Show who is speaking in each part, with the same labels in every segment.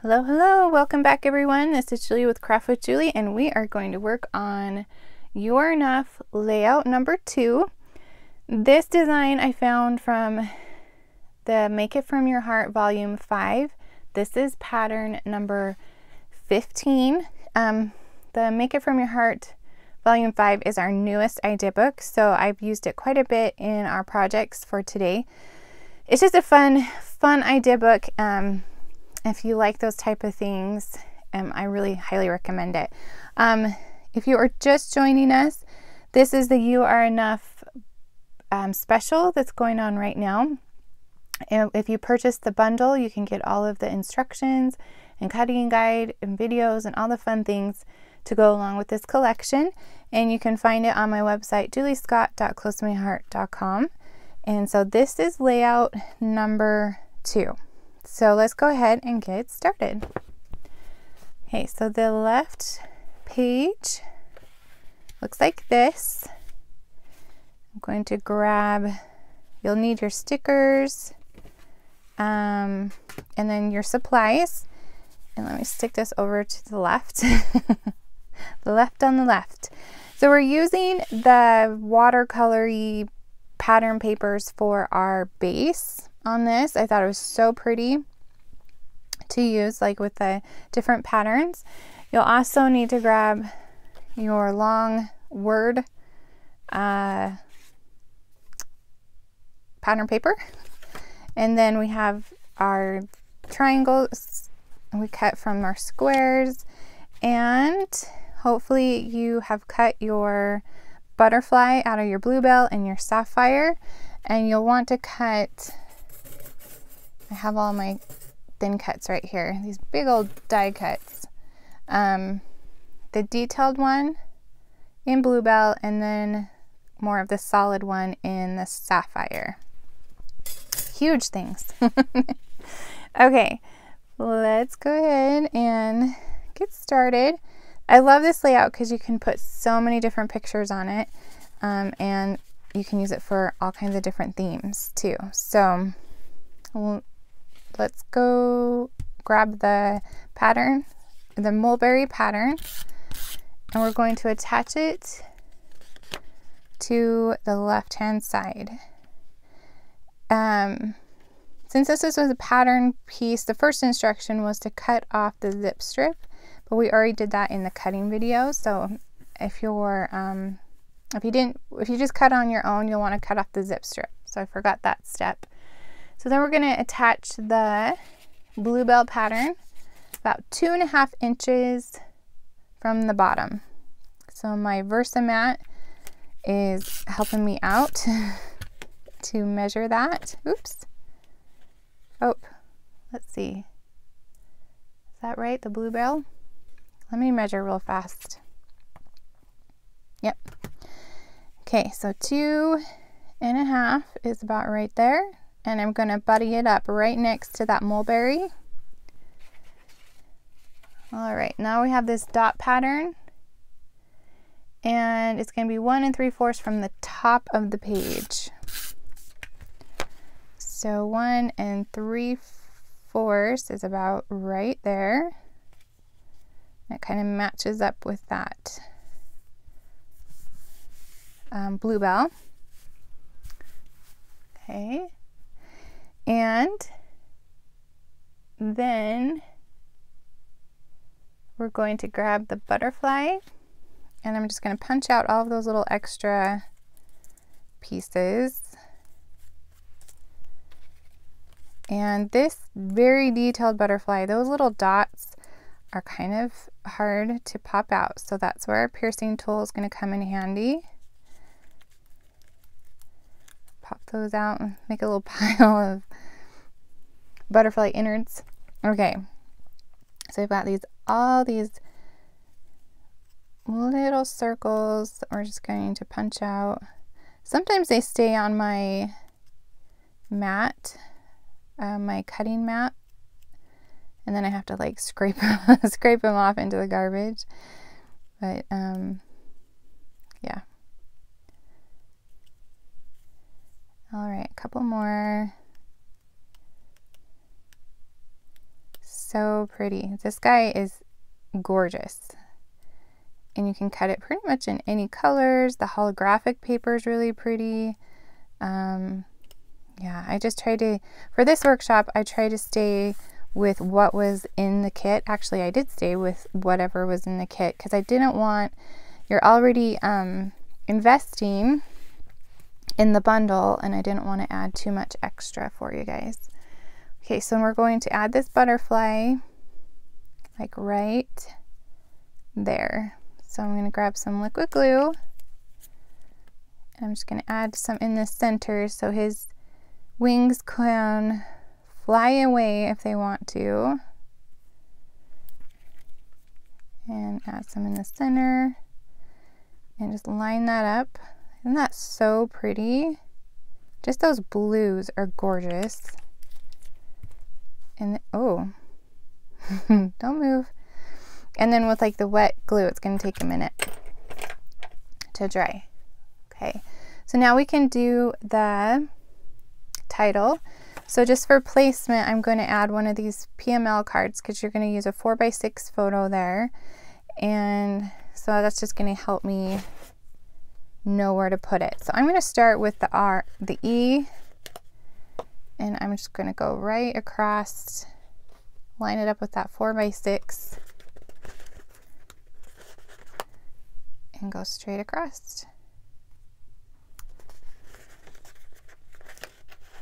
Speaker 1: Hello, hello, welcome back everyone. This is Julie with Craft with Julie, and we are going to work on You're Enough layout number 2. This design I found from the Make It From Your Heart volume 5. This is pattern number 15. The Make It From Your Heart volume 5 is our newest idea book, so I've used it quite a bit in our projects for today. It's just a fun idea book. If you like those type of things, I really highly recommend it. If you are just joining us, this is the You Are Enough special that's going on right now. And if you purchase the bundle, you can get all of the instructions and cutting guide and videos and all the fun things to go along with this collection. And you can find it on my website, juliescott.closetomyheart.com. And so this is layout number 2. So let's go ahead and get started. Okay, so the left page looks like this. I'm going to grab, you'll need your stickers and then your supplies. And let me stick this over to the left. The left on the left. So we're using the watercolory pattern papers for our base on this. I thought it was so pretty to use, like with the different patterns. You'll also need to grab your long word pattern paper, and then we have our triangles we cut from our squares, and hopefully you have cut your butterfly out of your bluebell and your sapphire, and you'll want to cut, I have all my thin cuts right here, these big old die cuts. The detailed one in bluebell, and then more of the solid one in the sapphire. Huge things. Okay, let's go ahead and get started. I love this layout because you can put so many different pictures on it, and you can use it for all kinds of different themes too. So let's go grab the pattern, the mulberry pattern, and we're going to attach it to the left hand side. Since this was a pattern piece, the first instruction was to cut off the zip strip, but we already did that in the cutting video. So if you're if you just cut on your own, you'll want to cut off the zip strip. So I forgot that step. So then we're going to attach the bluebell pattern about 2.5 inches from the bottom. So my Versamat is helping me out to measure that. Oops. Oh, let's see. Is that right, the bluebell? Let me measure real fast. Yep. Okay, so 2.5 is about right there. And I'm going to buddy it up right next to that mulberry. All right, now we have this dot pattern, and it's going to be 1 3/4 from the top of the page. So 1 3/4 is about right there. That kind of matches up with that bluebell. Okay. And then we're going to grab the butterfly, and I'm just going to punch out all of those little extra pieces. And this very detailed butterfly, those little dots are kind of hard to pop out, so that's where our piercing tool is going to come in handy. Pop those out and make a little pile of butterfly innards. Okay, so we've got all these little circles that we're just going to punch out. Sometimes they stay on my mat, my cutting mat, and then I have to like scrape them off into the garbage. But yeah. All right, a couple more so pretty. This guy is gorgeous. And you can cut it pretty much in any colors. The holographic paper is really pretty. Yeah, I just tried to, for this workshop, I tried to stay with what was in the kit. Actually, I did stay with whatever was in the kit because I didn't want, you're already investing in the bundle and I didn't want to add too much extra for you guys. Okay, so we're going to add this butterfly like right there. So I'm going to grab some liquid glue and I'm just going to add some in the center so his wings can fly away if they want to. And add some in the center and just line that up. Isn't that so pretty? Just those blues are gorgeous. And oh, don't move. And then with like the wet glue, it's going to take a minute to dry. Okay, so now we can do the title. So just for placement, I'm going to add one of these PML cards because you're going to use a 4x6 photo there. And so that's just going to help me know where to put it. So I'm going to start with the R, the E, and I'm just going to go right across, line it up with that 4x6, and go straight across.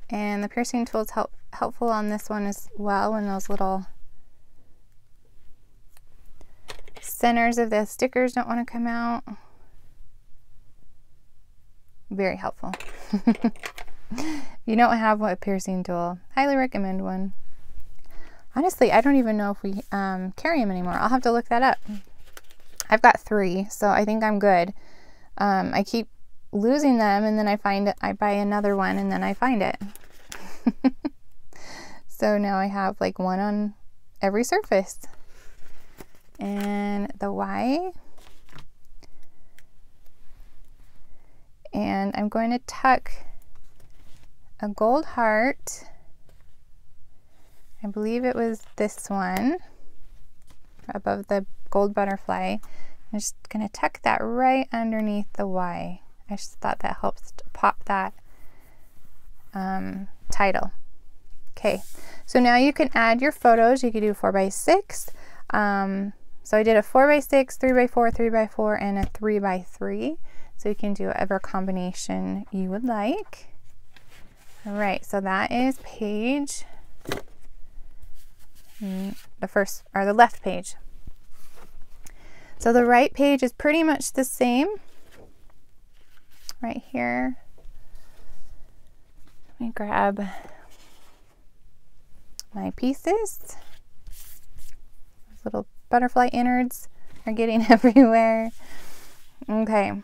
Speaker 1: And the piercing tool is helpful on this one as well, when those little centers of the stickers don't want to come out. Very helpful. If you don't have a piercing tool, highly recommend one. Honestly, I don't even know if we carry them anymore. I'll have to look that up. I've got 3, so I think I'm good. I keep losing them and then I find it, I buy another one and then I find it. So now I have like one on every surface. And the Y. And I'm going to tuck a gold heart. I believe it was this one above the gold butterfly. I'm just going to tuck that right underneath the Y. I just thought that helps to pop that title. Okay, so now you can add your photos. You could do 4x6. So I did a 4x6, 3x4, 3x4, and a 3x3. So you can do whatever combination you would like. All right, so that is page, the first, or the left page. So the right page is pretty much the same. Right here. Let me grab my pieces. Those little butterfly innards are getting everywhere. Okay.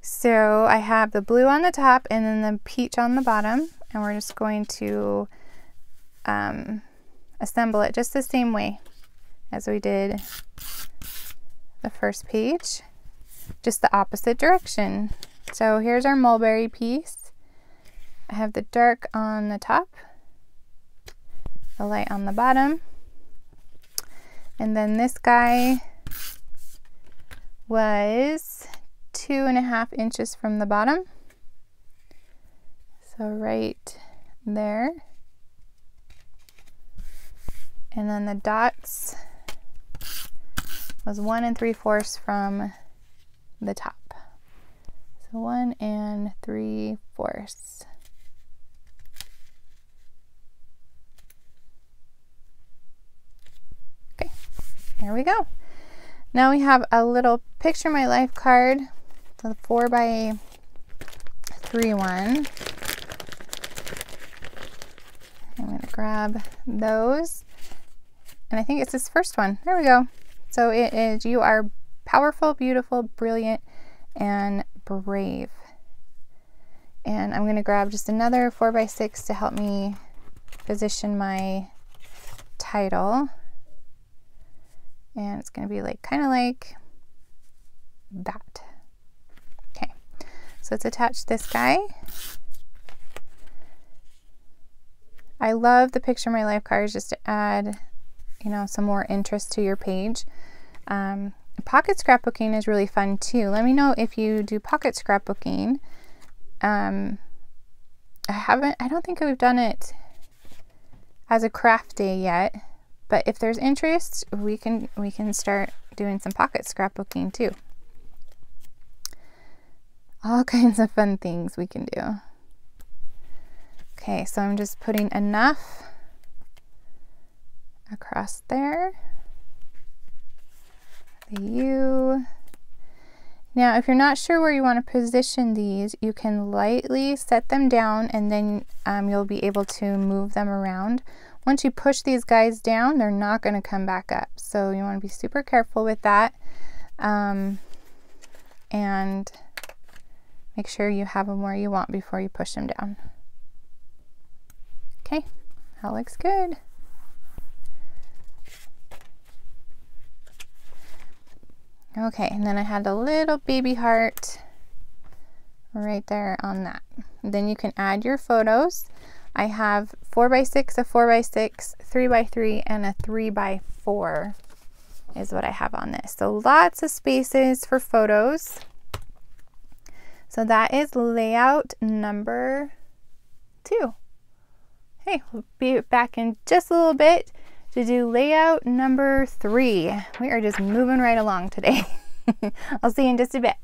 Speaker 1: So I have the blue on the top and then the peach on the bottom, and we're just going to assemble it just the same way as we did the first page, just the opposite direction. So here's our mulberry piece. I have the dark on the top, the light on the bottom, and then this guy was 2.5 inches from the bottom, so right there. And then the dots was 1 3/4 from the top. So 1 3/4. Okay, there we go. Now we have a little picture my life card, the 4x3 one. I'm going to grab those. And I think it's this first one. There we go. So it is, you are powerful, beautiful, brilliant, and brave. And I'm going to grab just another 4x6 to help me position my title. And it's going to be like kind of like that. Okay, so let's attach this guy. I love the picture my life cards just to add, you know, some more interest to your page. Pocket scrapbooking is really fun too. Let me know if you do pocket scrapbooking. I don't think we've done it as a craft day yet, but if there's interest, we can start doing some pocket scrapbooking too. All kinds of fun things we can do. Okay, so I'm just putting enough across there. The U. Now, if you're not sure where you want to position these, you can lightly set them down and then you'll be able to move them around. Once you push these guys down, they're not going to come back up. So you want to be super careful with that. And make sure you have them where you want before you push them down. Okay, that looks good. Okay, and then I had a little baby heart right there on that. Then you can add your photos. I have 4x6, a 4x6, 3x3, and a 3x4 is what I have on this. So lots of spaces for photos. So that is layout number 2. Okay, we'll be back in just a little bit to do layout number 3. We are just moving right along today. I'll see you in just a bit.